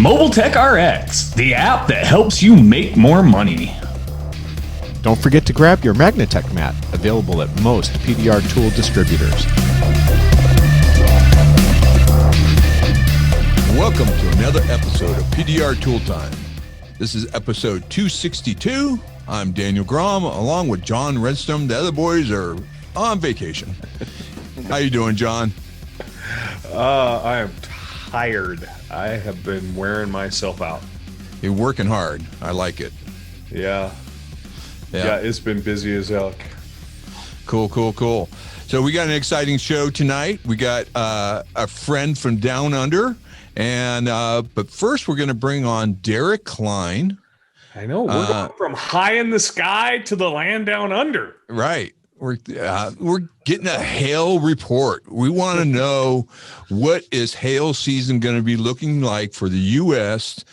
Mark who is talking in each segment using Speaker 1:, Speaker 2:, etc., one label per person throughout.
Speaker 1: Mobile Tech RX, the app that helps you make more money.
Speaker 2: Don't forget to grab your Magnatech mat, available at most PDR tool distributors.
Speaker 3: Welcome to another episode of PDR Tool Time. This is episode 262. I'm Daniel Grom, along with John Redstone. The other boys are on vacation. How you doing, John?
Speaker 4: I am tired. I have been wearing myself out.
Speaker 3: You're working hard. I like it.
Speaker 4: Yeah, it's been busy as heck.
Speaker 3: Cool. So we got an exciting show tonight. We got a friend from Down Under, and but first we're going to bring on Derik Kline.
Speaker 4: I know, we're going from high in the sky to the land down under.
Speaker 3: Right. We're getting a hail report. We want to know, what is hail season going to be looking like for the U.S.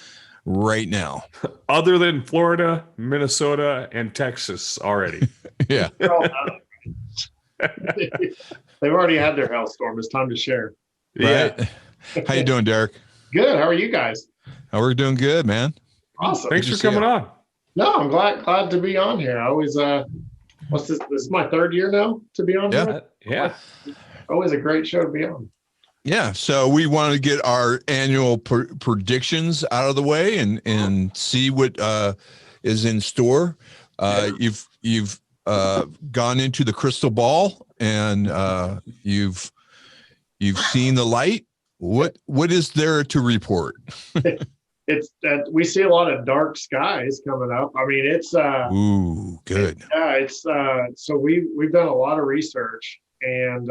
Speaker 3: right now?
Speaker 4: Other than Florida, Minnesota, and Texas already.
Speaker 3: Yeah.
Speaker 5: They've already had their hailstorm. It's time to share.
Speaker 3: Right. Yeah. How you doing, Derik?
Speaker 5: Good. How are you guys?
Speaker 3: Oh, we're doing good, man.
Speaker 5: Awesome.
Speaker 4: Thanks for coming on.
Speaker 5: No, I'm glad to be on here. I always what's this? This is my third year now to be on here.
Speaker 4: Yeah.
Speaker 5: Always a great show to be on.
Speaker 3: Yeah. So we want to get our annual predictions out of the way and see what is in store. You've gone into the crystal ball and you've seen the light. What is there to report?
Speaker 5: It's that we see a lot of dark skies coming up. I mean, it's
Speaker 3: ooh, good.
Speaker 5: It's so we've done a lot of research, and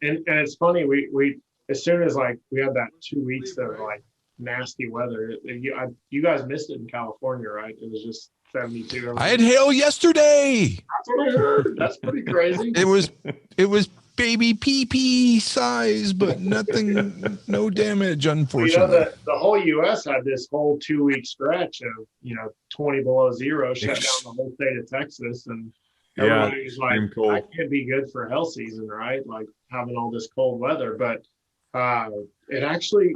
Speaker 5: it's funny, we as soon as like we had that 2 weeks of like nasty weather, you guys missed it in California, right? It was just 72.
Speaker 3: I had hail yesterday.
Speaker 5: That's what I heard. That's pretty crazy.
Speaker 3: It was baby pee size, but nothing, no damage, unfortunately.
Speaker 5: The whole U.S. had this whole 2 week stretch of 20 below zero, shut down the whole state of Texas, and everybody was like, "That can't be good for hail season, right?" Like having all this cold weather, but it actually.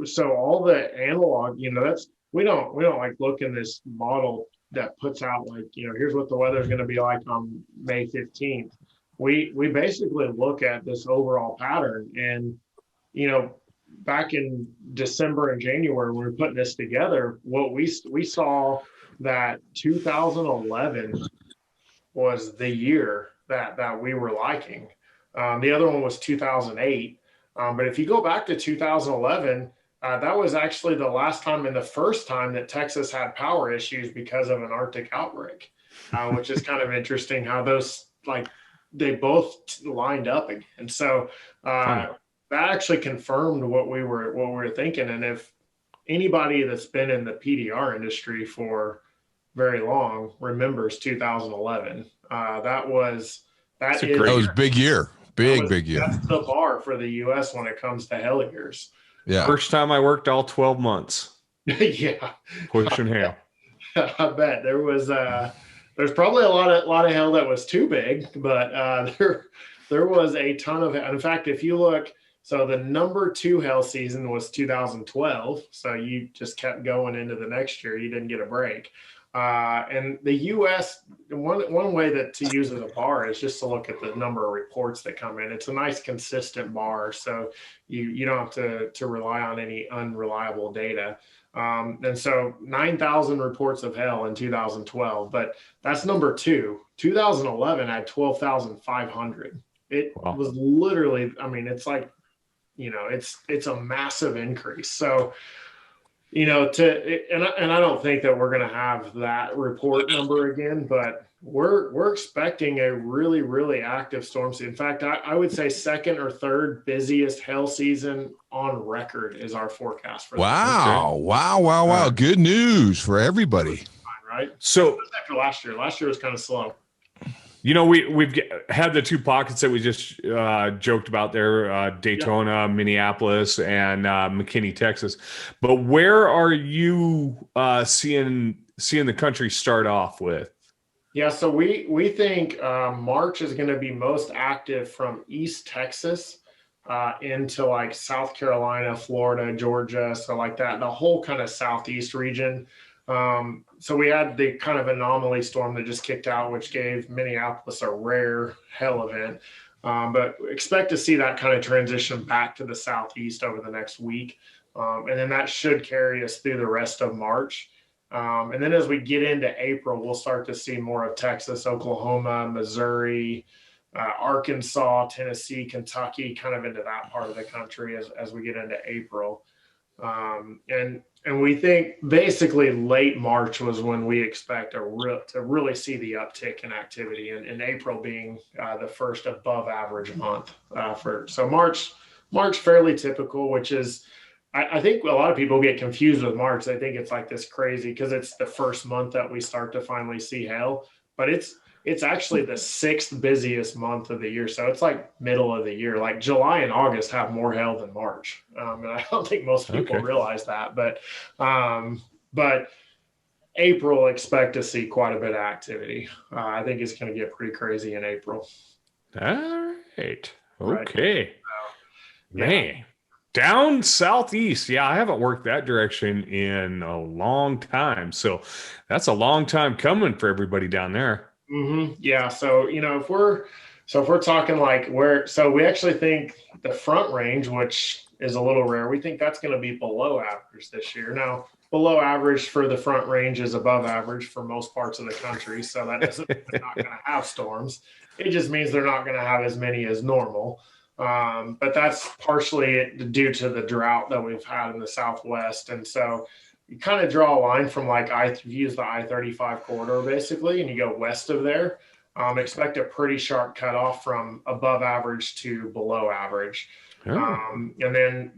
Speaker 5: So all the analog, that's we don't like look in this model that puts out like here's what the weather is going to be like on May 15th. We basically look at this overall pattern, and back in December and January when we were putting this together, what we saw that 2011 was the year that we were liking. The other one was 2008, but if you go back to 2011, that was actually the last time and the first time that Texas had power issues because of an Arctic outbreak, which is kind of interesting how those they both lined up again. So that actually confirmed what we were thinking. And if anybody that's been in the PDR industry for very long remembers 2011, that was
Speaker 3: big year, big year.
Speaker 5: That's the bar for the U.S. when it comes to hail years.
Speaker 4: Yeah. First time I worked all 12 months.
Speaker 5: Yeah.
Speaker 4: Pushing hail.
Speaker 5: I bet there was there's probably a lot of hail that was too big, but there was a ton of. In fact, if you look, so the number 2 hail season was 2012. So you just kept going into the next year. You didn't get a break. And the U.S. one way that to use as a bar is just to look at the number of reports that come in. It's a nice consistent bar, so you don't have to rely on any unreliable data. And so 9,000 reports of hail in 2012, but that's number 2. 2011 had 12,500. It was literally, I mean, it's like, it's a massive increase. So, and I don't think that we're going to have that report number again, but we're expecting a really, really active storm season. In fact, I would say second or third busiest hail season on record is our forecast for
Speaker 3: Wow. Good news for everybody.
Speaker 5: Right?
Speaker 4: So
Speaker 5: after last year was kind of slow.
Speaker 4: We've had the 2 pockets that we just joked about there, Daytona, Minneapolis, and McKinney, Texas. But where are you seeing the country start off with?
Speaker 5: Yeah, so we think March is going to be most active from East Texas into like South Carolina, Florida, Georgia, so like that, the whole kind of southeast region. So we had the kind of anomaly storm that just kicked out, which gave Minneapolis a rare hail event. But expect to see that kind of transition back to the southeast over the next week. And then that should carry us through the rest of March. And then as we get into April, we'll start to see more of Texas, Oklahoma, Missouri, Arkansas, Tennessee, Kentucky, kind of into that part of the country as we get into April. And we think basically late March was when we expect to really see the uptick in activity, and April being the first above average month so March fairly typical, which is I think a lot of people get confused with March. They think it's like this crazy because it's the first month that we start to finally see hail, but it's actually the sixth busiest month of the year. So it's like middle of the year. Like July and August have more hail than March. And I don't think most people realize that. But April, expect to see quite a bit of activity. I think it's going to get pretty crazy in April.
Speaker 4: All right. Okay. Right. Man. Down southeast. Yeah, I haven't worked that direction in a long time. So that's a long time coming for everybody down there.
Speaker 5: Mm-hmm. Yeah. So, if we're talking like we actually think the Front Range, which is a little rare, we think that's going to be below average this year. Now, below average for the Front Range is above average for most parts of the country. So that doesn't mean they're not going to have storms. It just means they're not going to have as many as normal. But that's partially due to the drought that we've had in the Southwest. And so you kind of draw a line from you use the I-35 corridor basically, and you go west of there, expect a pretty sharp cutoff from above average to below average. And then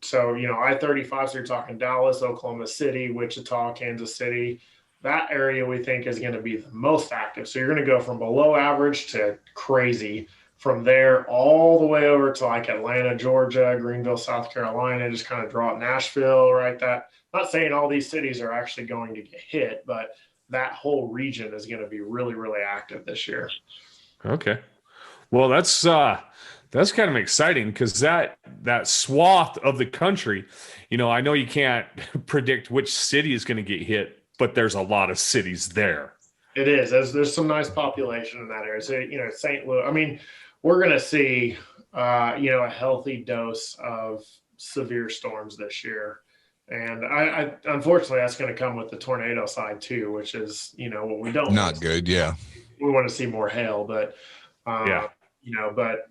Speaker 5: I-35, so you're talking Dallas, Oklahoma City, Wichita, Kansas City. That area we think is going to be the most active. So you're going to go from below average to crazy. From there all the way over to like Atlanta, Georgia, Greenville, South Carolina, just kind of draw it Nashville, right? Not saying all these cities are actually going to get hit, but that whole region is going to be really, really active this year.
Speaker 4: Okay. Well, that's kind of exciting because that swath of the country, I know you can't predict which city is going to get hit, but there's a lot of cities there.
Speaker 5: It is. There's some nice population in that area. So, St. Louis, we're going to see, a healthy dose of severe storms this year. And I unfortunately, that's going to come with the tornado side too, which is, what we don't.
Speaker 3: Not good. Yeah.
Speaker 5: We want to see more hail, but, but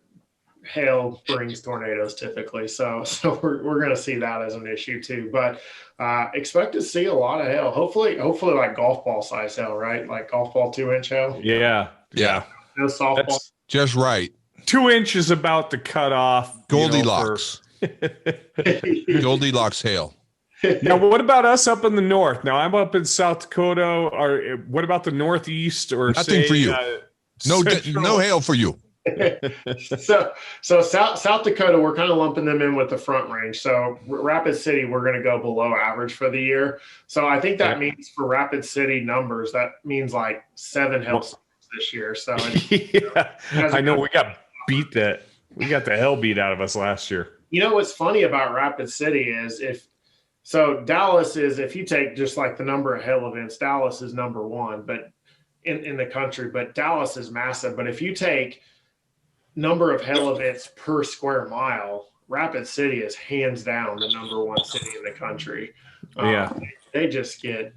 Speaker 5: hail brings tornadoes typically. So we're going to see that as an issue too, but expect to see a lot of hail. Hopefully like golf ball size hail, right? Like golf ball 2-inch hail.
Speaker 4: Yeah.
Speaker 5: No softball.
Speaker 3: That's just right.
Speaker 4: 2 inches about the cutoff.
Speaker 3: Goldilocks. Goldilocks hail.
Speaker 4: Now, what about us up in the north? Now, I'm up in South Dakota. Or what about the Northeast? Or
Speaker 3: nothing for you. No hail for you.
Speaker 5: So South Dakota, we're kind of lumping them in with the Front Range. So Rapid City, we're going to go below average for the year. So I think that means for Rapid City numbers, that means like 7 hailstorms this year. So
Speaker 4: I know we got beat that. We got the hell beat out of us last year.
Speaker 5: What's funny about Rapid City is Dallas is, if you take just like the number of hail events, Dallas is number one, but in the country, but Dallas is massive. But if you take number of hail events per square mile, Rapid City is hands down the number one city in the country. They just get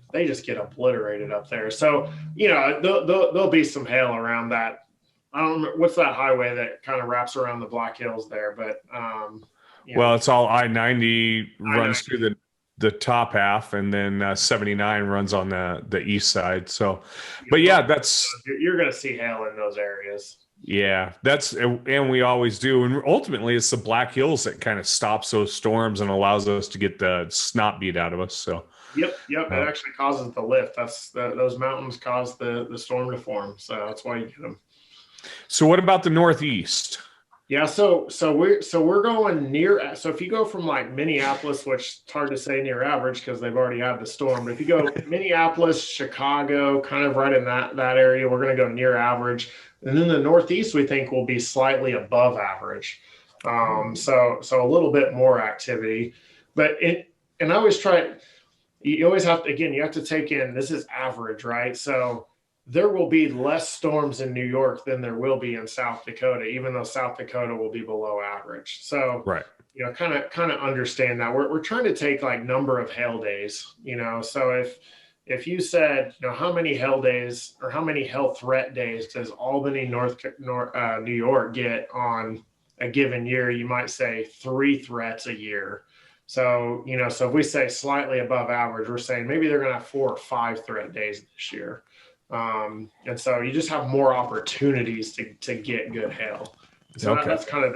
Speaker 5: obliterated up there. So, there'll be some hail around that. I don't remember what's that highway that kind of wraps around the Black Hills there, but
Speaker 4: well, it's all I-90 runs through the top half, and then 79 runs on the east side. So, but you're
Speaker 5: going to see hail in those areas.
Speaker 4: Yeah, and we always do. And ultimately it's the Black Hills that kind of stops those storms and allows us to get the snot beat out of us. So
Speaker 5: Yep. It actually causes the lift. Those mountains cause the storm to form. So that's why you get them.
Speaker 4: So what about the Northeast?
Speaker 5: Yeah, so we're going near. So if you go from like Minneapolis, which it's hard to say near average because they've already had the storm, but if you go Minneapolis, Chicago, kind of right in that area, we're going to go near average. And then the Northeast, we think, will be slightly above average. So a little bit more activity, but and I always try, you always have to, again, you have to take in, this is average, right? So there will be less storms in New York than there will be in South Dakota, even though South Dakota will be below average. So,
Speaker 4: right.
Speaker 5: Kind of understand that we're trying to take like number of hail days, so if you said, how many hail days or how many hail threat days does Albany, New York get on a given year, you might say 3 threats a year. So, so if we say slightly above average, we're saying maybe they're going to have 4 or 5 threat days this year. And so you just have more opportunities to get good hail. So that's kind of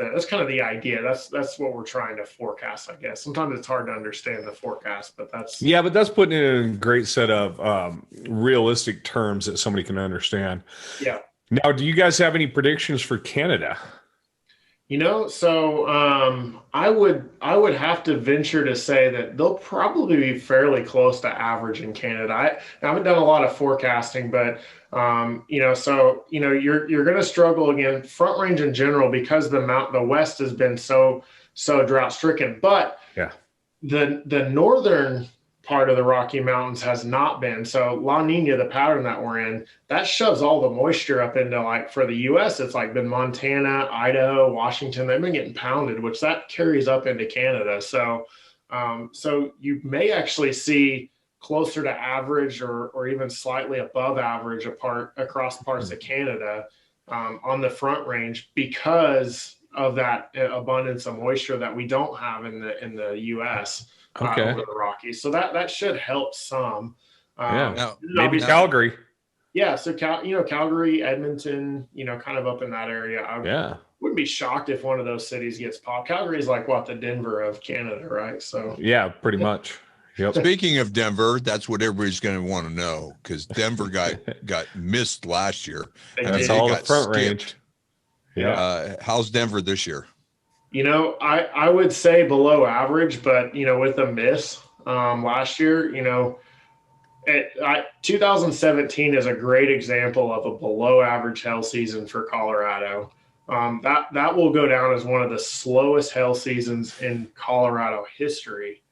Speaker 5: the idea. That's what we're trying to forecast, I guess. Sometimes it's hard to understand the forecast, but that's
Speaker 4: putting it in a great set of realistic terms that somebody can understand.
Speaker 5: Yeah.
Speaker 4: Now, do you guys have any predictions for Canada?
Speaker 5: So I would have to venture to say that they'll probably be fairly close to average in Canada. I haven't done a lot of forecasting, but you're going to struggle again, Front Range in general, because the West has been so drought stricken. But the northern part of the Rocky Mountains has not been. So La Nina, the pattern that we're in, that shoves all the moisture up into, like, for the U.S., it's like been Montana, Idaho, Washington. They've been getting pounded, which that carries up into Canada. So you may actually see closer to average or even slightly above average across parts of Canada on the Front Range because of that abundance of moisture that we don't have in the U.S. Over the Rockies. So that should help some.
Speaker 4: Maybe Calgary.
Speaker 5: Yeah, so Calgary, Edmonton, kind of up in that area. I wouldn't be shocked if one of those cities gets popped. Calgary is like the Denver of Canada, right? So
Speaker 4: yeah, pretty much. Yep.
Speaker 3: Speaking of Denver, that's what everybody's going to want to know, because Denver got missed last year.
Speaker 4: That's all the Front Range.
Speaker 3: Yeah. How's Denver this year?
Speaker 5: I would say below average, but with a miss last year, 2017 is a great example of a below average hail season for Colorado. That will go down as one of the slowest hail seasons in Colorado history.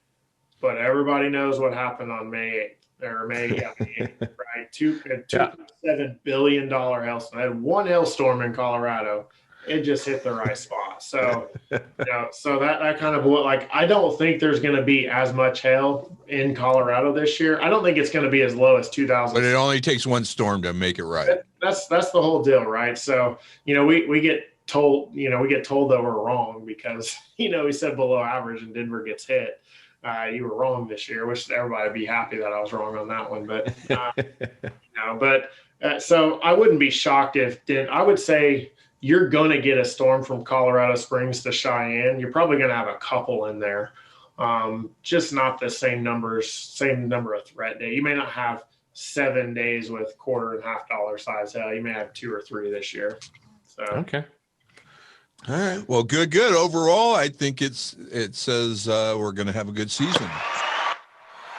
Speaker 5: But everybody knows what happened on May 8th, right? $2.7 billion hailstorm. I had one hailstorm in Colorado. It just hit the right spot. So, so that kind of I don't think there's going to be as much hail in Colorado this year. I don't think it's going to be as low as 2000.
Speaker 3: But it only takes one storm to make it right.
Speaker 5: That's the whole deal, right? So, we get told that we're wrong because, we said below average and Denver gets hit. You were wrong this year. Wish everybody would be happy that I was wrong on that one, but so I wouldn't be shocked if I would say you're going to get a storm from Colorado Springs to Cheyenne. You're probably going to have a couple in there, just not the same number of threat day. You may not have 7 days with $quarter and $half size hail. You may have 2 or 3 this year. So
Speaker 4: okay.
Speaker 3: All right. Well, good. Overall, I think it says we're going to have a good season.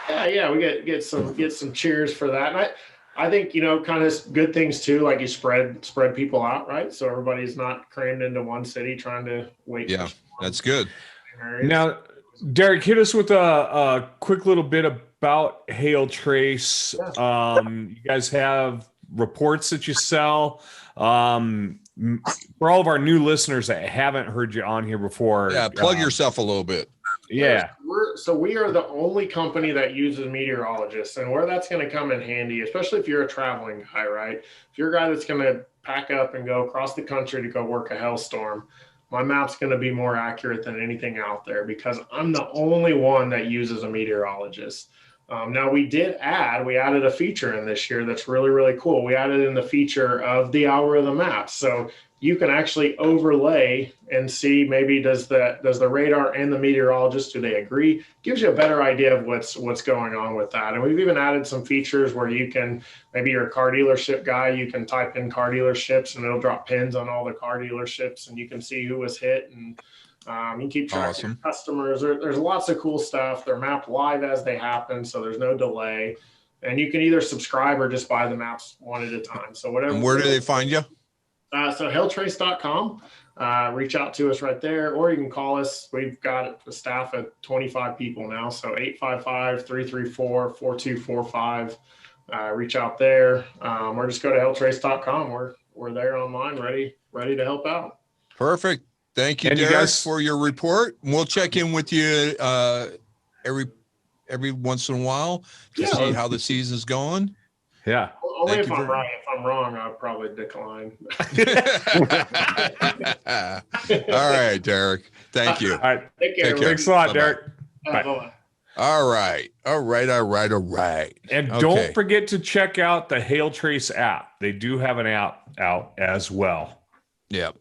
Speaker 5: Yeah. We get some cheers for that. And I think, kind of good things too, like you spread people out, right? So everybody's not crammed into one city trying to wait.
Speaker 3: Yeah, that's good.
Speaker 4: Now, Derik, hit us with a quick little bit about Hail Trace. Yeah. You guys have reports that you sell. For all of our new listeners that haven't heard you on here before.
Speaker 3: Yeah, plug yourself a little bit.
Speaker 5: Yeah. We are the only company that uses meteorologists, and where that's going to come in handy, especially if you're a traveling guy, right? If you're a guy that's going to pack up and go across the country to go work a hailstorm, my map's going to be more accurate than anything out there because I'm the only one that uses a meteorologist. Now we added a feature in this year that's really, really cool. We added in the feature of the hour of the map. So you can actually overlay and see maybe does the radar and the meteorologist, do they agree? Gives you a better idea of what's going on with that. And we've even added some features where you can, maybe you're a car dealership guy, you can type in car dealerships and it'll drop pins on all the car dealerships and you can see who was hit and you can keep track of your customers. There's lots of cool stuff. They're mapped live as they happen, so there's no delay. And you can either subscribe or just buy the maps one at a time. So whatever.
Speaker 3: And where do they find you?
Speaker 5: So helltrace.com. Reach out to us right there, or you can call us. We've got a staff of 25 people now, so 855-334-4245. Reach out there, or just go to helltrace.com. We're there online, ready to help out.
Speaker 3: Perfect. Thank you, Derik, for your report. We'll check in with you every once in a while to see how the season's going.
Speaker 4: Yeah.
Speaker 5: Only if I'm right. If I'm wrong, I'll probably decline.
Speaker 3: All right, Derik. Thank you.
Speaker 4: All right.
Speaker 5: Take care.
Speaker 4: Thanks a lot, Derik.
Speaker 5: Bye.
Speaker 3: All right.
Speaker 4: And don't forget to check out the Hail Trace app. They do have an app out as well.
Speaker 3: Yep.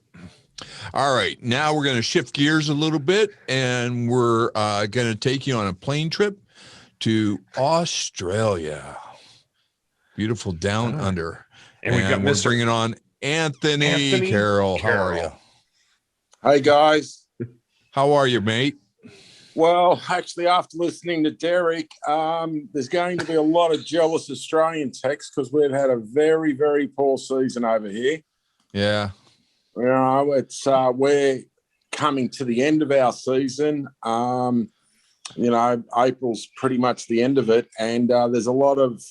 Speaker 3: All right. Now we're going to shift gears a little bit, and we're going to take you on a plane trip to Australia. Beautiful down under.
Speaker 4: And we're
Speaker 3: bringing on Anthony Carroll. How are you?
Speaker 6: Hey, guys.
Speaker 3: How are you, mate?
Speaker 6: Well, actually, after listening to Derik, there's going to be a lot of jealous Australian texts because we've had a very, very poor season over here.
Speaker 3: Yeah.
Speaker 6: You know, it's we're coming to the end of our season. You know, April's pretty much the end of it, and there's a lot of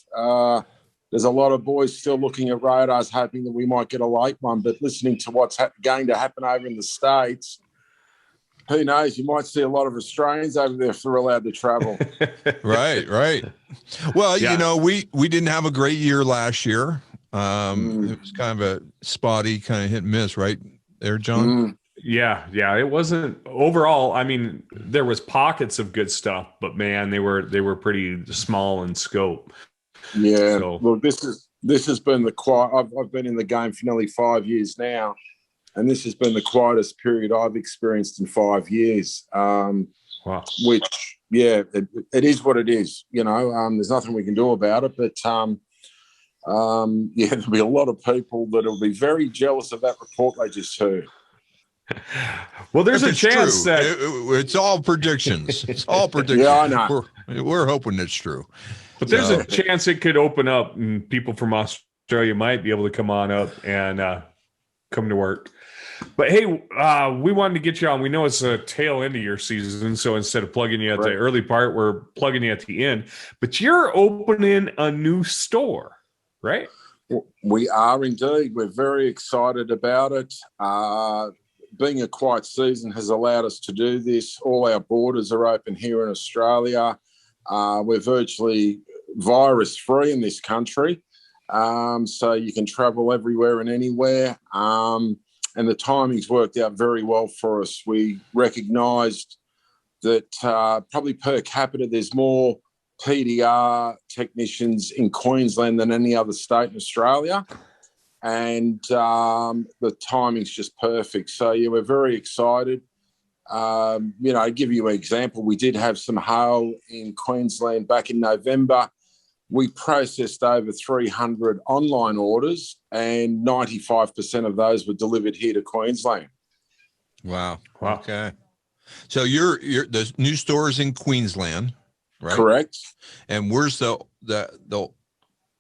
Speaker 6: boys still looking at radars, hoping that we might get a late one. But listening to what's going to happen over in the States, who knows? You might see a lot of Australians over there if they're allowed to travel.
Speaker 3: Right. Well, you know, we didn't have a great year last year. It was kind of a spotty kind of hit and miss, right there, John?
Speaker 4: Yeah. It wasn't overall. I mean, there was pockets of good stuff, but man, they were pretty small in scope.
Speaker 6: Yeah. So, well, this has been the quiet. I've been in the game for nearly 5 years now, and this has been the quietest period I've experienced in 5 years.
Speaker 4: Wow.
Speaker 6: Which, yeah, it is what it is. You know, there's nothing we can do about it, but. Yeah, there'll be a lot of people that will be very jealous of that report they just heard.
Speaker 4: Well, there's a chance that
Speaker 3: it's all predictions. It's all predictions.
Speaker 6: Yeah, I know.
Speaker 3: We're hoping it's true.
Speaker 4: But there's a chance it could open up and people from Australia might be able to come on up and come to work. But hey, we wanted to get you on. We know it's a tail end of your season, so instead of plugging you at the early part, we're plugging you at the end. But you're opening a new store. Right.
Speaker 6: We are indeed. We're very excited about it. Being a quiet season has allowed us to do this. All our borders are open here in Australia. We're virtually virus-free in this country. So you can travel everywhere and anywhere. And the timing's worked out very well for us. We recognised that probably per capita there's more PDR technicians in Queensland than any other state in Australia, and the timing's just perfect. So yeah, we're very excited. You know, I'll give you an example. We did have some hail in Queensland back in November. We processed over 300 online orders, and 95% of those were delivered here to Queensland.
Speaker 3: Wow. Okay. So you're the new store is in Queensland. Right.
Speaker 6: Correct.
Speaker 3: And where's the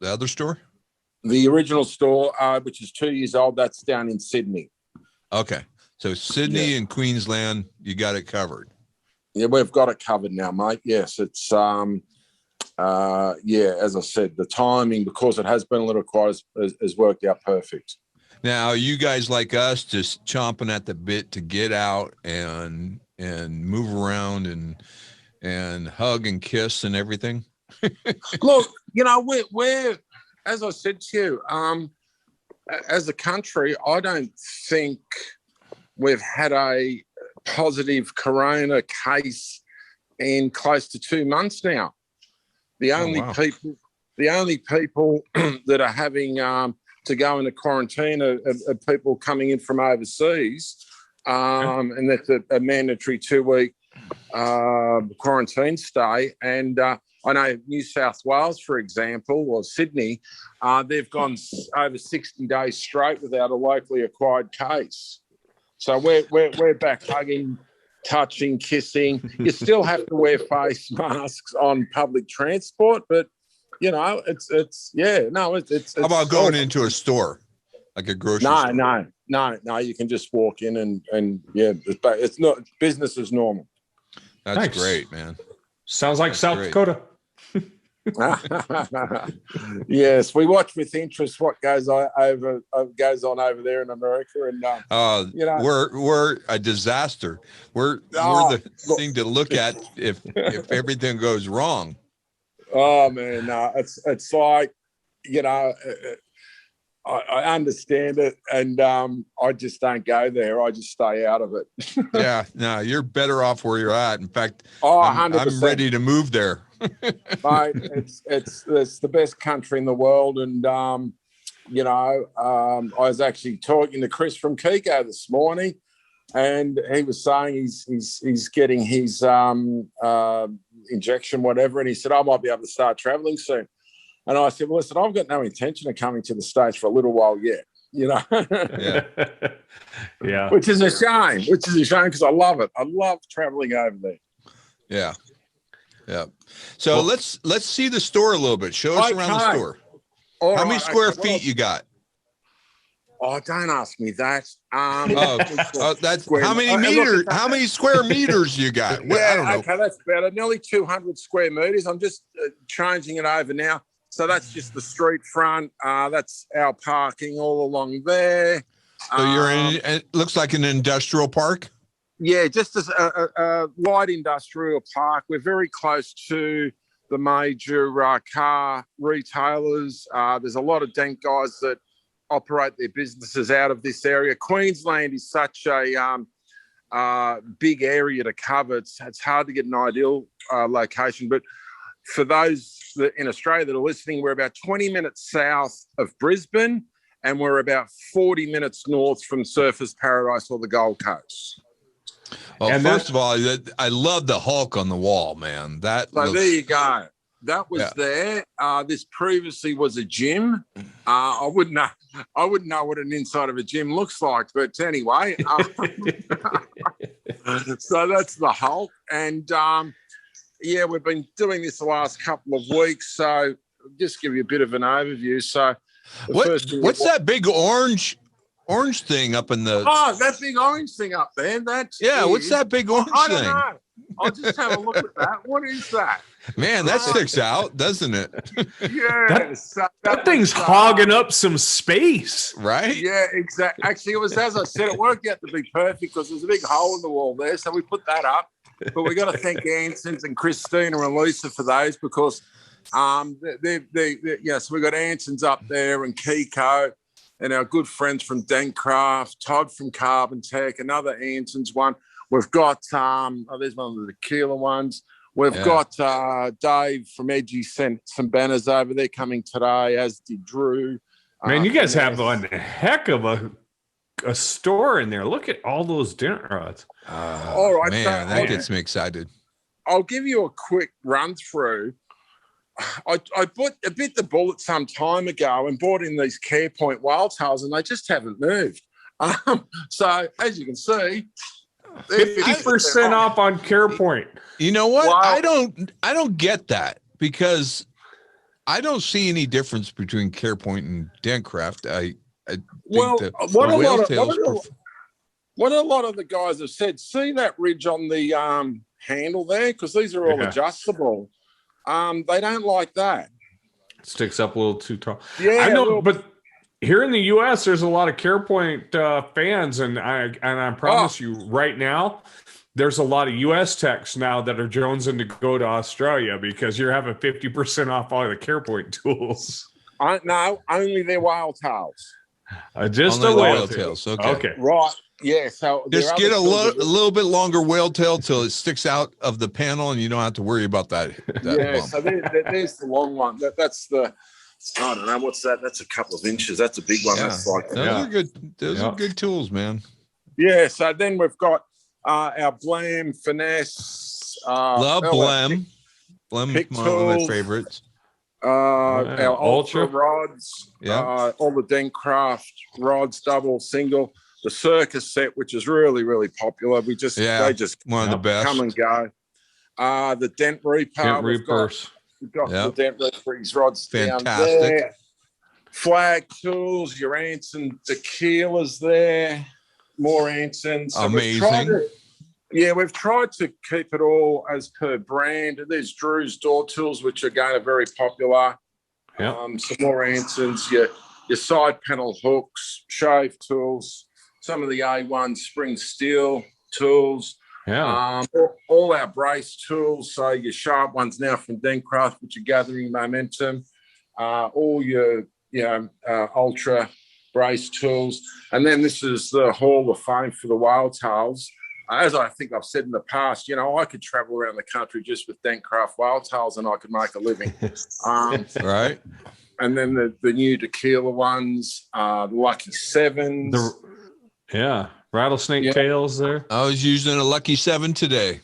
Speaker 3: other store?
Speaker 6: The original store, which is 2 years old, that's down in Sydney.
Speaker 3: Okay. So Sydney and Queensland, you got it covered.
Speaker 6: Yeah, we've got it covered now, mate. Yes, it's as I said, the timing, because it has been a little quiet, has worked out perfect.
Speaker 3: Now, you guys like us just chomping at the bit to get out and move around and hug and kiss and everything?
Speaker 6: Look, you know, we're as I said to you, as a country, I don't think we've had a positive corona case in close to 2 months now. The only people that are having to go into quarantine are people coming in from overseas, and that's a mandatory 2-week quarantine stay. And I know New South Wales, for example, or Sydney, they've gone over 60 days straight without a locally acquired case. So we're back hugging, touching, kissing. You still have to wear face masks on public transport, but you know, it's
Speaker 3: how about going into a store? like a grocery store?
Speaker 6: No. You can just walk in and yeah, it's not business as normal.
Speaker 3: That's nice. Great, man.
Speaker 4: Sounds like South Dakota.
Speaker 6: Yes, we watch with interest what goes on over there in America, and
Speaker 3: we're a disaster. We're the thing to look at if everything goes wrong.
Speaker 6: Oh man, it's like, I understand it, and I just don't go there. I just stay out of it.
Speaker 3: Yeah, no, you're better off where you're at. In fact,
Speaker 6: 100%.
Speaker 3: I'm ready to move there.
Speaker 6: Mate, it's the best country in the world, and I was actually talking to Chris from Kiko this morning, and he was saying he's getting his injection, whatever, and he said I might be able to start traveling soon. And I said, well, listen, I've got no intention of coming to the States for a little while yet,
Speaker 3: Yeah.
Speaker 4: Yeah.
Speaker 6: Which is a shame because I love it. I love traveling over there.
Speaker 3: Yeah. Yeah. So let's see the store a little bit. Show us around the store. How many square feet you got?
Speaker 6: Oh, don't ask me that.
Speaker 3: That's how many meters? How many square meters you got? I don't know.
Speaker 6: Okay, that's better. Nearly 200 square meters. I'm just changing it over now. So that's just the street front. That's our parking all along there.
Speaker 3: So you're in. It looks like an industrial park.
Speaker 6: Yeah, just as a light industrial park. We're very close to the major car retailers. There's a lot of dent guys that operate their businesses out of this area. Queensland is such a big area to cover. It's hard to get an ideal location. But for those in Australia that are listening, we're about 20 minutes south of Brisbane, and we're about 40 minutes north from Surfers Paradise or the Gold Coast.
Speaker 3: Well, and first of all, I love the Hulk on the wall, man. There you
Speaker 6: go. That was there. This previously was a gym. I wouldn't know what an inside of a gym looks like, but anyway. So that's the Hulk, and we've been doing this the last couple of weeks. So I'll just give you a bit of an overview. So
Speaker 3: what's that big orange thing up in the?
Speaker 6: Oh, that big orange thing up there.
Speaker 3: What's that big orange thing?
Speaker 6: I don't know. I'll just have a look at that. What is that?
Speaker 3: Man, that sticks out, doesn't it?
Speaker 6: Yeah,
Speaker 4: that thing's hogging up some space,
Speaker 3: right?
Speaker 6: Yeah, exactly. Actually, it was, as I said, it worked out to be perfect because there's a big hole in the wall there, so we put that up. But we got to thank Anson's and Christina and Lisa for those because so we got Anson's up there and Kiko and our good friends from Denkcraft, Todd from Carbon Tech, another Anson's one. We've got there's one of the Keeler ones. We've got Dave from Edgy sent some banners over there coming today, as did Drew.
Speaker 4: Man, you guys have a heck of a store in there. Look at all those dent rods.
Speaker 6: All right,
Speaker 3: man, that gets me excited.
Speaker 6: I'll give you a quick run through. I bit the bullet some time ago and bought in these CarePoint Wildtails, and they just haven't moved. So as you can see,
Speaker 4: 50% off on CarePoint.
Speaker 3: You know what? Wow. I don't get that because I don't see any difference between CarePoint and Denkcraft. I think
Speaker 6: what a lot of the guys have said, see that ridge on the handle there? Because these are all adjustable. They don't like that.
Speaker 4: It sticks up a little too tall.
Speaker 6: Yeah,
Speaker 4: I know, but here in the U.S., there's a lot of CarePoint fans, and I promise you, right now, there's a lot of U.S. techs now that are jonesing to go to Australia because you're having 50% off all the CarePoint tools.
Speaker 6: No, only their Wildtails.
Speaker 4: Just the Wildtails.
Speaker 3: Okay.
Speaker 6: Right. Yeah. So
Speaker 3: just get a little bit longer whale tail till it sticks out of the panel, and you don't have to worry about that.
Speaker 6: Bump. So there's the long one. That's the. I don't know what's that. That's a couple of inches. That's a big one.
Speaker 3: Yeah.
Speaker 6: That's like
Speaker 3: those are good. Those are good tools, man.
Speaker 6: Yeah. So then we've got our Blam Finesse.
Speaker 3: Love Blam. Blam is one of my favorites.
Speaker 6: Our Ultra rods.
Speaker 3: Yeah.
Speaker 6: All the Denkcraft rods, double, single. The Circus set, which is really, really popular. They just
Speaker 3: one of the best.
Speaker 6: Come and go. The Dent Reaper.
Speaker 4: Dent Reapers.
Speaker 6: We've got the Dent Reaper's rods
Speaker 3: fantastic.
Speaker 6: down there. Flag tools, your Anson tequilas there, more Anson. So
Speaker 3: amazing.
Speaker 6: We've tried to keep it all as per brand. There's Drew's door tools, which again are very popular.
Speaker 4: Yeah.
Speaker 6: Some more Ansons, your side panel hooks, shave tools, some of the A1 spring steel tools.
Speaker 4: Yeah.
Speaker 6: All our brace tools, so your sharp ones now from Denkcraft, which are gathering momentum. All your ultra brace tools. And then this is the Hall of Fame for the whale tails. As I think I've said in the past, I could travel around the country just with Denkcraft whale tails and I could make a living.
Speaker 3: Right.
Speaker 6: And then the new tequila ones, the Lucky Sevens.
Speaker 4: Rattlesnake tails there.
Speaker 3: I was using a Lucky 7 today.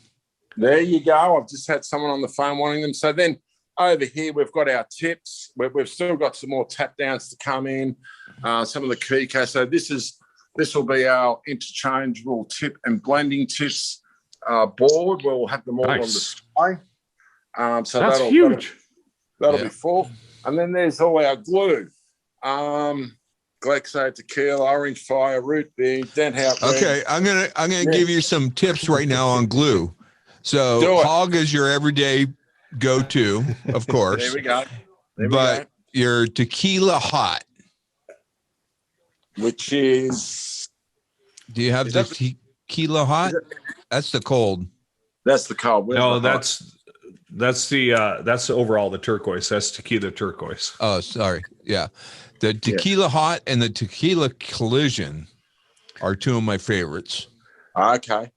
Speaker 6: There you go. I've just had someone on the phone wanting them. So then over here, we've got our tips. We've still got some more tap downs to come in, some of the Kiko. So this will be our interchangeable tip and blending tips board. We'll have them all on display. So
Speaker 4: that's huge.
Speaker 6: That'll be full. And then there's all our glue. Glexo, tequila, orange fire, root beer, dent out.
Speaker 3: Okay, I'm gonna give you some tips right now on glue. So Hog is your everyday go-to, of course.
Speaker 6: There we go.
Speaker 3: But your tequila hot,
Speaker 6: which is,
Speaker 3: do you have the tequila hot? That's the cold.
Speaker 6: That's the cold.
Speaker 4: No, that's overall the turquoise. That's tequila turquoise.
Speaker 3: Oh, sorry. Yeah. The tequila hot and the tequila collision are two of my favorites.
Speaker 6: Okay.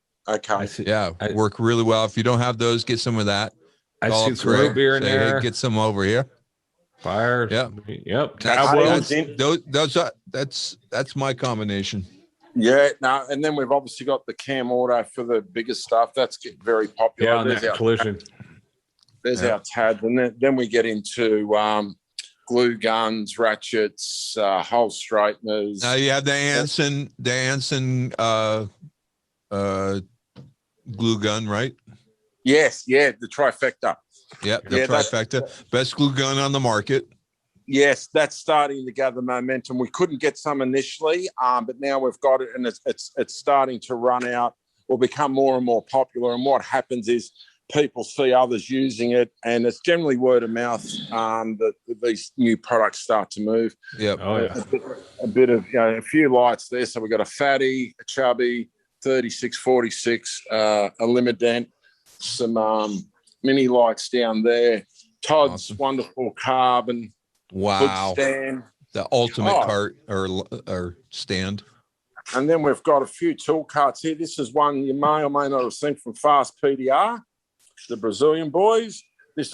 Speaker 3: Yeah, work really well. If you don't have those, get some of that.
Speaker 4: I see some root beer in there.
Speaker 3: Hey, get some over here.
Speaker 4: Fire.
Speaker 3: Yep. That's my combination.
Speaker 6: Yeah. No, and then we've obviously got the Cam Auto for the bigger stuff. That's getting very popular.
Speaker 4: Yeah, there's that collision.
Speaker 6: There's our tabs, and then we get into glue guns, ratchets, hole straighteners.
Speaker 3: Now you have the Anson glue gun, right?
Speaker 6: Yes, the trifecta.
Speaker 3: Yep, the trifecta. Best glue gun on the market.
Speaker 6: Yes, that's starting to gather momentum. We couldn't get some initially, but now we've got it, and it's starting to run out or become more and more popular. And what happens is people see others using it, and it's generally word of mouth that these new products start to move.
Speaker 3: Yep.
Speaker 4: Oh, yeah.
Speaker 6: A bit of a few lights there. So we've got a fatty, a chubby, 36, 46, a limident, some mini lights down there. Todd's wonderful carbon.
Speaker 3: Wow.
Speaker 6: Stand.
Speaker 3: The ultimate cart or stand.
Speaker 6: And then we've got a few tool carts here. This is one you may or may not have seen from Fast PDR, the Brazilian boys. This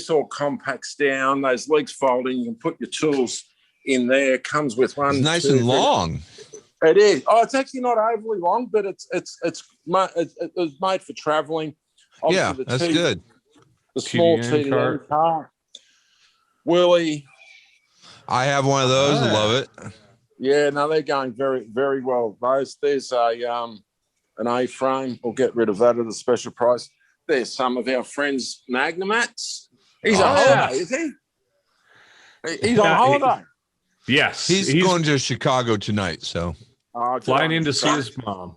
Speaker 6: all compacts down. Those legs folding. You can put your tools in there. Comes with one.
Speaker 3: It's nice and long.
Speaker 6: It is. Oh, it's actually not overly long, but it's made for traveling.
Speaker 3: Obviously, that's good.
Speaker 6: The small TDM car. Willie.
Speaker 3: I have one of those. I love it.
Speaker 6: Yeah, no, they're going very, very well. There's an A-frame. We'll get rid of that at a special price. There's some of our friends' Magnamats. He's on holiday, is he? He's on holiday.
Speaker 4: Yes.
Speaker 3: He's going to Chicago tonight, so.
Speaker 4: Flying in to see his mom.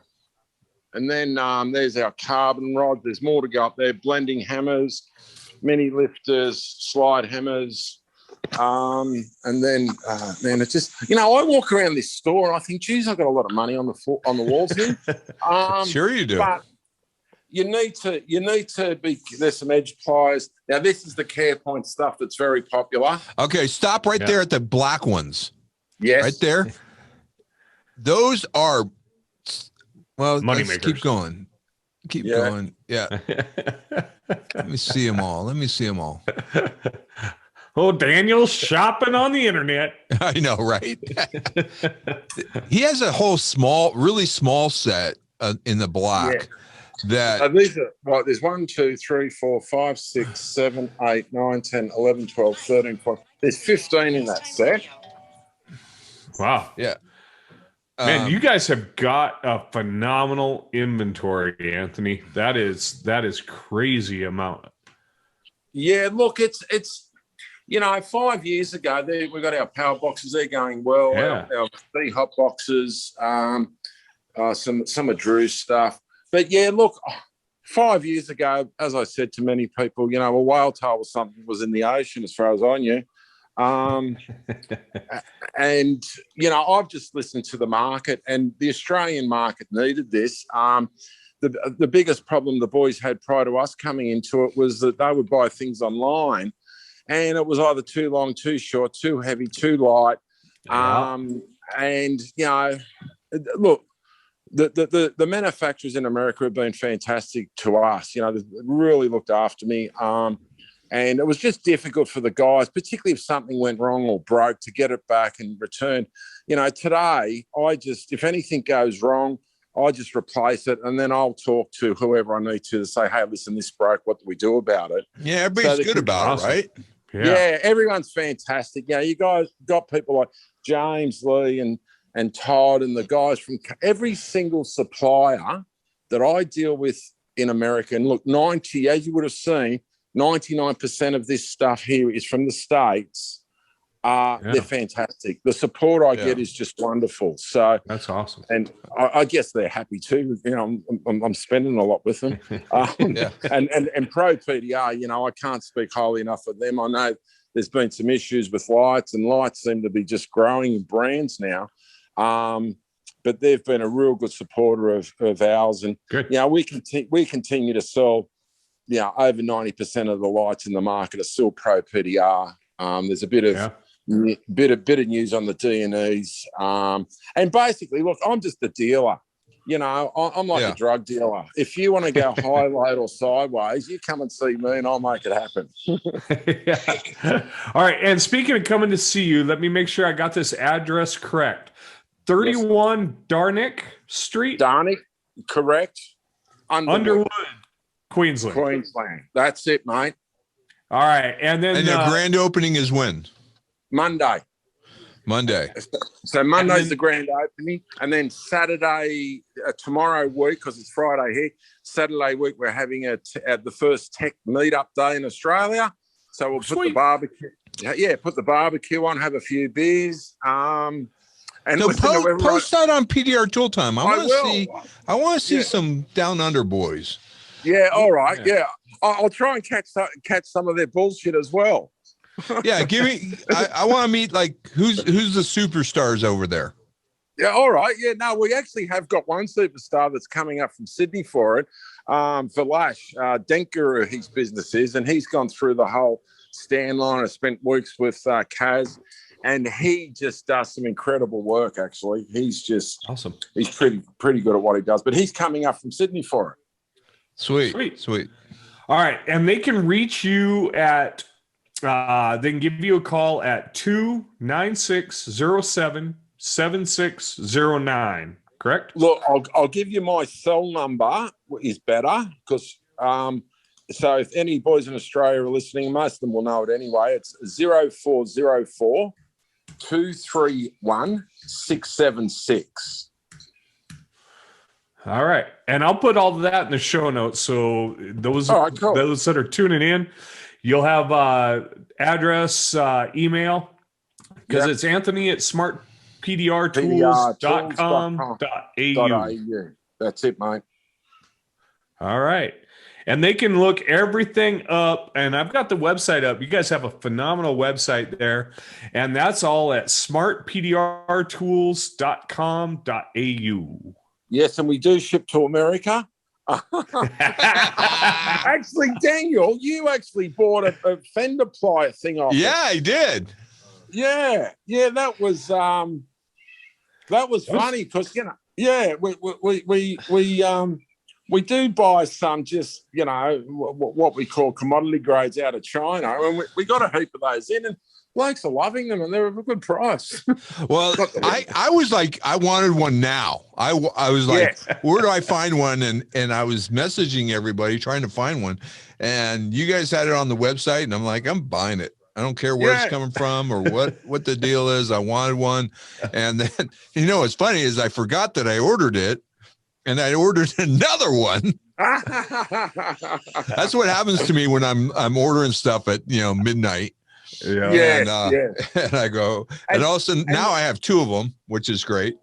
Speaker 6: And then there's our carbon rod. There's more to go up there. Blending hammers, mini lifters, slide hammers. And then it's just, I walk around this store and I think, geez, I've got a lot of money on the walls here.
Speaker 3: Sure you do.
Speaker 6: But you need to be, there's some edge pliers. Now, this is the Care Point stuff that's very popular.
Speaker 3: Okay, stop right there at the black ones.
Speaker 6: Yes.
Speaker 3: Right there. Those are, well,
Speaker 4: money
Speaker 3: let's
Speaker 4: makers.
Speaker 3: Keep going. Keep going. Yeah. Let me see them all.
Speaker 4: Oh, Daniel's shopping on the internet.
Speaker 3: I know, right? He has a whole really small set in the black. That
Speaker 6: these are right. There's 1, 2, 3, 4, 5, 6, 7, 8, 9, 10, 11, 12, 13, 14. There's 15 in that set.
Speaker 4: Wow.
Speaker 3: Yeah.
Speaker 4: Man, you guys have got a phenomenal inventory, Anthony. That is crazy amount.
Speaker 6: Yeah, look, it's You know, 5 years ago, we got our power boxes. They're going well.
Speaker 4: Yeah.
Speaker 6: Our three hot boxes, some of Drew's stuff. But yeah, look, 5 years ago, as I said to many people, you know, a whale tail was something that was in the ocean as far as I knew. And, you know, I've just listened to the market, and the Australian market needed this. The biggest problem the boys had prior to us coming into it was that they would buy things online, and it was either too long, too short, too heavy, too light. And, you know, look, the manufacturers in America have been fantastic to us. You know, they've really looked after me. And it was just difficult for the guys, particularly if something went wrong or broke, to get it back and return. You know, today, if anything goes wrong, I just replace it, and then I'll talk to whoever I need to say, hey, listen, this broke. What do we do about it?
Speaker 3: Yeah, everybody's good about it, right?
Speaker 6: Yeah, everyone's fantastic. You know, you guys got people like James Lee and Todd and the guys from every single supplier that I deal with in America. And look, as you would have seen, 99% of this stuff here is from the States. They're fantastic. The support I get is just wonderful. So
Speaker 4: that's awesome.
Speaker 6: And I guess they're happy too. You know, I'm spending a lot with them. And Pro PDR, you know, I can't speak highly enough of them. I know there's been some issues with lights, and lights seem to be just growing in brands now. But they've been a real good supporter of ours. And, you know, we continue to sell, you know, over 90% of the lights in the market are still Pro PDR. There's a bit of news on the D&Es. And basically, look, I'm just a dealer. You know, I'm like a drug dealer. If you want to go high, low, or sideways, you come and see me and I'll make it happen.
Speaker 4: All right. And speaking of coming to see you, let me make sure I got this address correct. 31 Darnick Street?
Speaker 6: Darnick, correct.
Speaker 4: Underwood, Queensland.
Speaker 6: That's it, mate.
Speaker 4: All right. And then
Speaker 3: the grand opening is when?
Speaker 6: Monday. So Monday's the grand opening, and then Saturday, tomorrow week, because it's Friday here, Saturday week we're having the first tech meetup day in Australia. So we'll put the barbecue on, have a few beers. And
Speaker 3: so post that on PDR Tool Time. I want to see some down under boys.
Speaker 6: Yeah, all right. Yeah, I'll try and catch some of their bullshit as well.
Speaker 3: Yeah, give me. I want to meet who's the superstars over there.
Speaker 6: Yeah, all right. Yeah, no, we actually have got one superstar that's coming up from Sydney for it. Vilash Denker, his business is, and he's gone through the whole stand line. I spent weeks with Kaz. And he just does some incredible work, actually. He's just awesome. He's pretty good at what he does. But he's coming up from Sydney for it.
Speaker 3: Sweet.
Speaker 4: All right. And they can reach you at, they can give you a call at 29607-7609, correct?
Speaker 6: Look, I'll give you my cell number is better because, so if any boys in Australia are listening, most of them will know it anyway. It's 0404 231 676.
Speaker 4: All right. And I'll put all of that in the show notes. So those that are tuning in, you'll have address, email, because it's Anthony at smartpdrtools.com.au.
Speaker 6: That's it, mate.
Speaker 4: All right. And they can look everything up. And I've got the website up. You guys have a phenomenal website there. And that's all at smartpdrtools.com.au.
Speaker 6: Yes, and we do ship to America. Actually, Daniel, you actually bought a fender plier thing off.
Speaker 3: Yeah, I did.
Speaker 6: Yeah, that was funny because we do buy some just, what we call commodity grades out of China. And we got a heap of those in, and blokes are loving them, and they're a good price.
Speaker 3: Well, I was like, I wanted one now. I was like, where do I find one? And I was messaging everybody trying to find one. And you guys had it on the website, and I'm like, I'm buying it. I don't care where it's coming from or what the deal is. I wanted one. And then, what's funny is I forgot that I ordered it. And I ordered another one. That's what happens to me when I'm ordering stuff at midnight. Yeah. And I go, and also now I have 2 of them, which is great.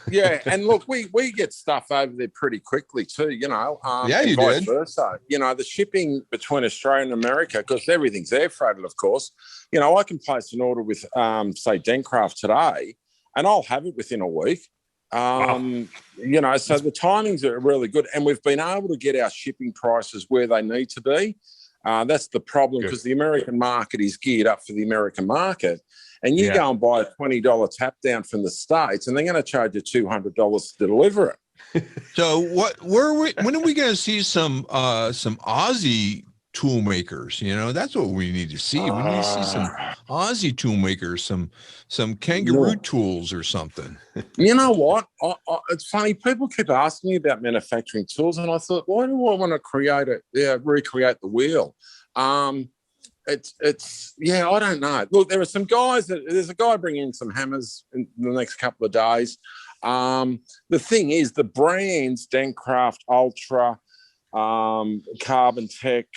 Speaker 6: Yeah, and look, we get stuff over there pretty quickly too, you know.
Speaker 3: You
Speaker 6: vice
Speaker 3: did.
Speaker 6: versa. You know, the shipping between Australia and America, because everything's air freighted, of course. You know, I can place an order with, say, Dencraft today, and I'll have it within a week. You know, so the timings are really good, and we've been able to get our shipping prices where they need to be. That's the problem, because the American market is geared up for the American market. And you go and buy a $20 tap down from the States, and they're going to charge you $200 to deliver it.
Speaker 3: So when are we going to see some Aussie tool makers? You know, that's what we need to see. We need to see some Aussie tool makers, some kangaroo tools or something.
Speaker 6: You know what? It's funny. People keep asking me about manufacturing tools, and I thought, why do I want to recreate the wheel? It's I don't know. Look, there are some guys there's a guy bringing in some hammers in the next couple of days. The thing is, the brands Dencraft, Ultra, Carbon Tech,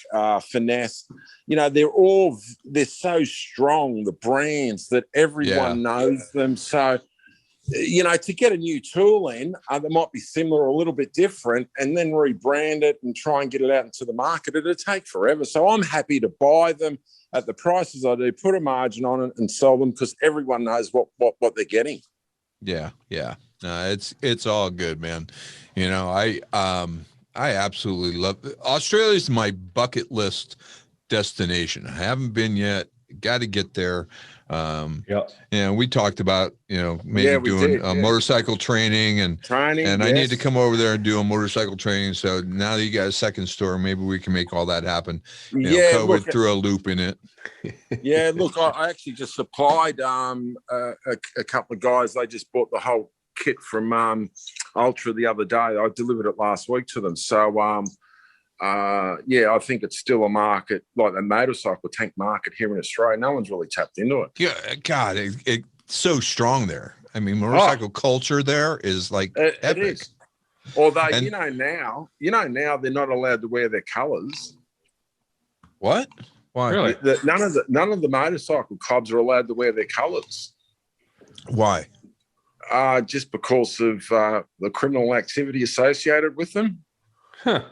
Speaker 6: Finesse, you know, they're so strong, the brands, that everyone knows them. So, you know, to get a new tool in that might be similar or a little bit different, and then rebrand it and try and get it out into the market, it'll take forever. So I'm happy to buy them at the prices I do, put a margin on it, and sell them, because everyone knows what they're getting.
Speaker 3: Yeah. No, it's all good, man. You know, I absolutely love Australia's my bucket list destination. I haven't been yet. Got to get there. And we talked about, you know, maybe doing motorcycle training and I need to come over there and do a motorcycle training. So now that you got a second store, maybe we can make all that happen. You know, COVID threw a loop in it.
Speaker 6: Yeah, look, I actually just supplied a couple of guys. They just bought the whole kit from Ultra the other day. I delivered it last week to them. So I think it's still a market, like the motorcycle tank market here in Australia. No one's really tapped into it.
Speaker 3: Yeah, God, it's so strong there. I mean, motorcycle culture there is like epic. It is.
Speaker 6: Although, you know now they're not allowed to wear their colours.
Speaker 3: What? Why?
Speaker 6: Really? None of the motorcycle clubs are allowed to wear their colours.
Speaker 3: Why?
Speaker 6: Just because of the criminal activity associated with them.
Speaker 4: Huh.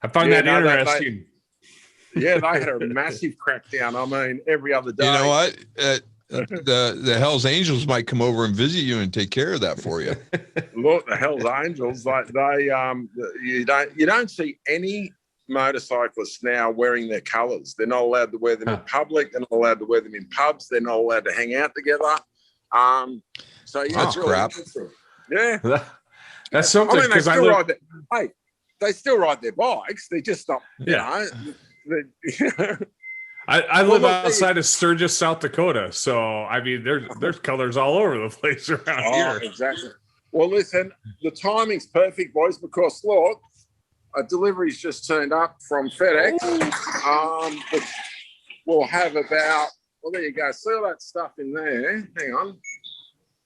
Speaker 4: I find that interesting.
Speaker 6: They had a massive crackdown. I mean, every other day.
Speaker 3: You know what? The Hells Angels might come over and visit you and take care of that for you.
Speaker 6: Look, the Hells Angels, you don't see any motorcyclists now wearing their colours. They're not allowed to wear them in public. They're not allowed to wear them in pubs. They're not allowed to hang out together. So
Speaker 3: that's really crap.
Speaker 6: Yeah,
Speaker 4: that's something.
Speaker 6: I mean, they still ride their bikes. They just not, you know.
Speaker 4: I live outside of Sturgis, South Dakota. So, I mean, there's colors all over the place around here.
Speaker 6: Exactly. Well, listen, the timing's perfect, boys, because, look, a delivery's just turned up from FedEx. We'll have about, well, there you go. See all that stuff in there. Hang on.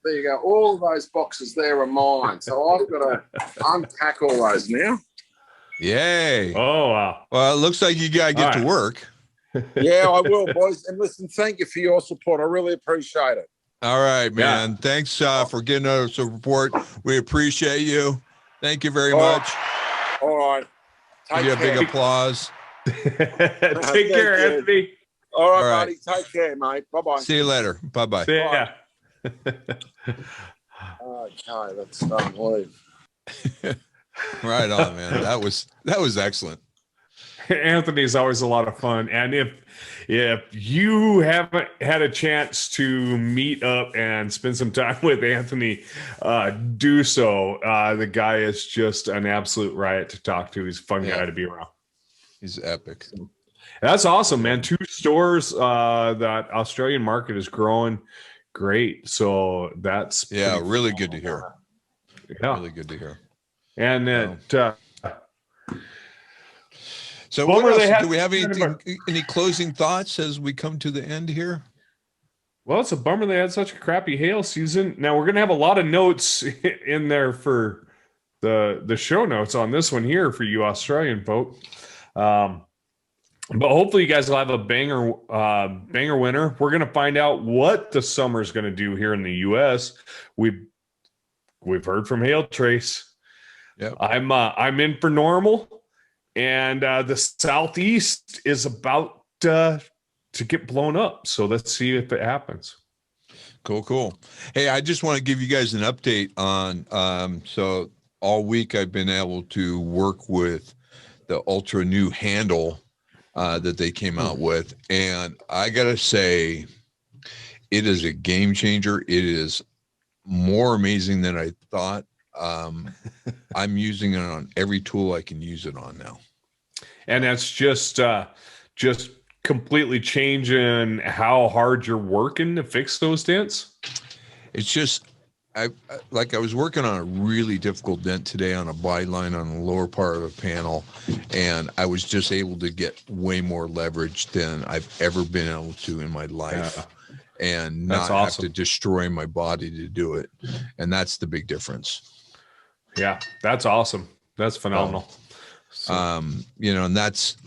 Speaker 6: There you go. All of those boxes there are mine. So I've got to unpack all those now.
Speaker 3: Yay.
Speaker 4: Oh, wow.
Speaker 3: Well, it looks like you got to get to work.
Speaker 6: Yeah, I will, boys. And listen, thank you for your support. I really appreciate it.
Speaker 3: All right, man. Yeah. Thanks for getting us a report. We appreciate you. Thank you very much.
Speaker 6: All right.
Speaker 3: Give you a big applause.
Speaker 4: Take care, Anthony.
Speaker 6: All right, buddy. Take care, mate. Bye-bye.
Speaker 3: See you later. Bye-bye.
Speaker 4: See ya.
Speaker 6: Okay, let's start leave.
Speaker 3: Right on, man. That was excellent.
Speaker 4: Anthony's always a lot of fun, and if you haven't had a chance to meet up and spend some time with Anthony, do so. The guy is just an absolute riot to talk to. He's a fun guy to be around.
Speaker 3: He's epic.
Speaker 4: That's awesome, man. 2 stores. That Australian market is growing great. So that's
Speaker 3: really good to hear.
Speaker 4: Yeah,
Speaker 3: really good to hear.
Speaker 4: And
Speaker 3: so what else? Do we have any closing thoughts as we come to the end here?
Speaker 4: Well, it's a bummer they had such a crappy hail season. Now we're going to have a lot of notes in there for the show notes on this one here for you Australian folk. But hopefully you guys will have a banger winter. We're going to find out what the summer is going to do here in the U.S. We've heard from Hail Trace.
Speaker 3: Yep.
Speaker 4: I'm in for normal, and the Southeast is about to get blown up. So let's see if it happens.
Speaker 3: Cool. Hey, I just want to give you guys an update on, so all week I've been able to work with the ultra new handle that they came out with. And I got to say, it is a game changer. It is more amazing than I thought. I'm using it on every tool I can use it on now.
Speaker 4: And that's just completely changing how hard you're working to fix those dents.
Speaker 3: It's just, I was working on a really difficult dent today on a byline on the lower part of the panel, and I was just able to get way more leverage than I've ever been able to in my life, and not have to destroy my body to do it. And that's the big difference.
Speaker 4: Yeah, that's awesome. That's phenomenal.
Speaker 3: And that's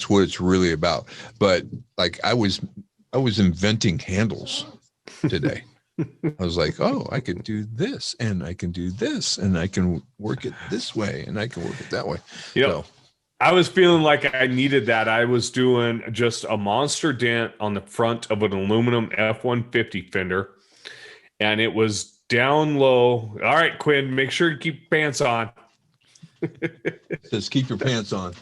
Speaker 3: what it's really about. But like I was inventing handles today. I was like, oh, I can do this, and I can do this, and I can work it this way, and I can work it that way.
Speaker 4: Yep.
Speaker 3: So,
Speaker 4: I was feeling like I needed that. I was doing just a monster dent on the front of an aluminum F-150 fender, and it was down low. All right, Quinn, make sure you keep your pants on.
Speaker 3: It says keep your pants on.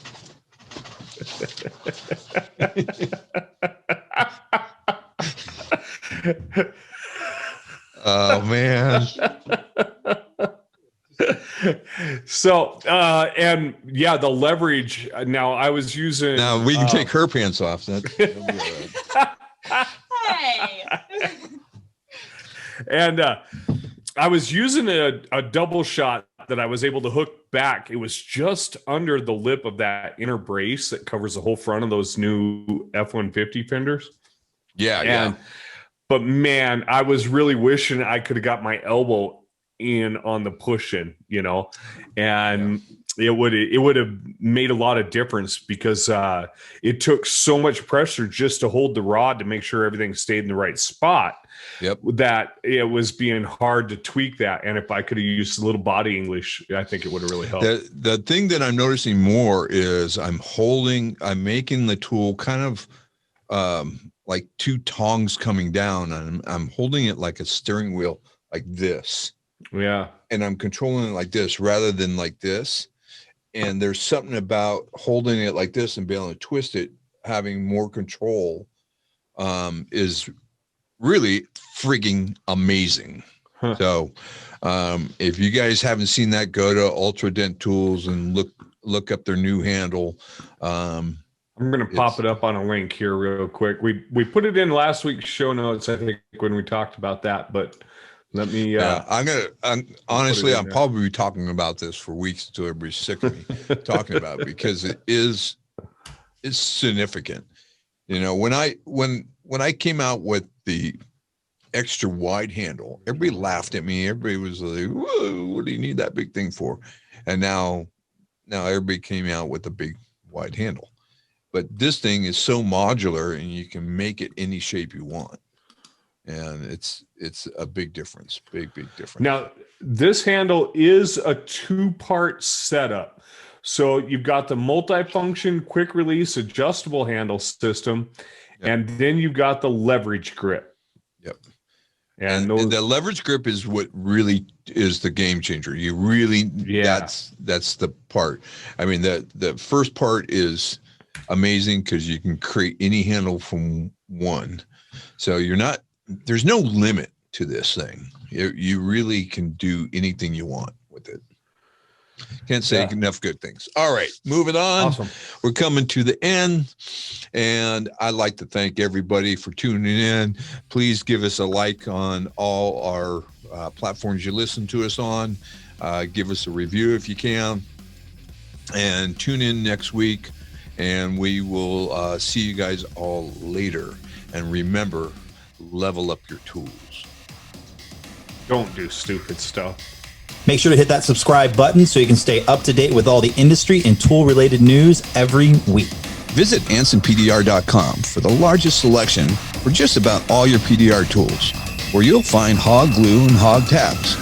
Speaker 3: Oh man.
Speaker 4: So and yeah, the leverage. Now I was using.
Speaker 3: Now we can take her pants off.
Speaker 7: Hey.
Speaker 4: And I was using a double shot that I was able to hook back. It was just under the lip of that inner brace that covers the whole front of those new F-150 fenders.
Speaker 3: Yeah.
Speaker 4: But man, I was really wishing I could have got my elbow in on the push-in, and it would have made a lot of difference, because it took so much pressure just to hold the rod to make sure everything stayed in the right spot.
Speaker 3: Yep.
Speaker 4: That it was being hard to tweak that. And if I could have used a little body English, I think it would have really helped.
Speaker 3: The thing that I'm noticing more is I'm making the tool kind of like two tongs coming down, and I'm holding it like a steering wheel, like this.
Speaker 4: Yeah.
Speaker 3: And I'm controlling it like this rather than like this. And there's something about holding it like this and being able to twist it, having more control, is really frigging amazing. Huh. So if you guys haven't seen that, go to Ultra Dent Tools and look up their new handle.
Speaker 4: I'm going to pop it up on a link here real quick. We put it in last week's show notes, I think, when we talked about that, but let me
Speaker 3: honestly, I'm probably talking about this for weeks until everybody's sick of me talking about it, because it's significant. When I came out with the extra wide handle, everybody laughed at me. Everybody was like, whoa, what do you need that big thing for? And now everybody came out with a big wide handle. But this thing is so modular, and you can make it any shape you want. And it's a big difference, big difference.
Speaker 4: Now, this handle is a 2-part setup. So you've got the multifunction, quick release, adjustable handle system, and then you've got the leverage grip.
Speaker 3: Yep.
Speaker 4: And
Speaker 3: the leverage grip is what really is the game changer. You really, that's the part. I mean, the first part is amazing because you can create any handle from one. So there's no limit to this thing. You really can do anything you want with it. Can't say enough good things. All right, moving on.
Speaker 4: Awesome.
Speaker 3: We're coming to the end, and I'd like to thank everybody for tuning in. Please give us a like on all our platforms you listen to us on. Give us a review if you can, and tune in next week, and we will see you guys all later. And remember, level up your tools.
Speaker 4: Don't do stupid stuff.
Speaker 8: Make sure to hit that subscribe button so you can stay up to date with all the industry and tool related news every week.
Speaker 3: Visit AnsonPDR.com for the largest selection for just about all your PDR tools, where you'll find hog glue and hog tabs,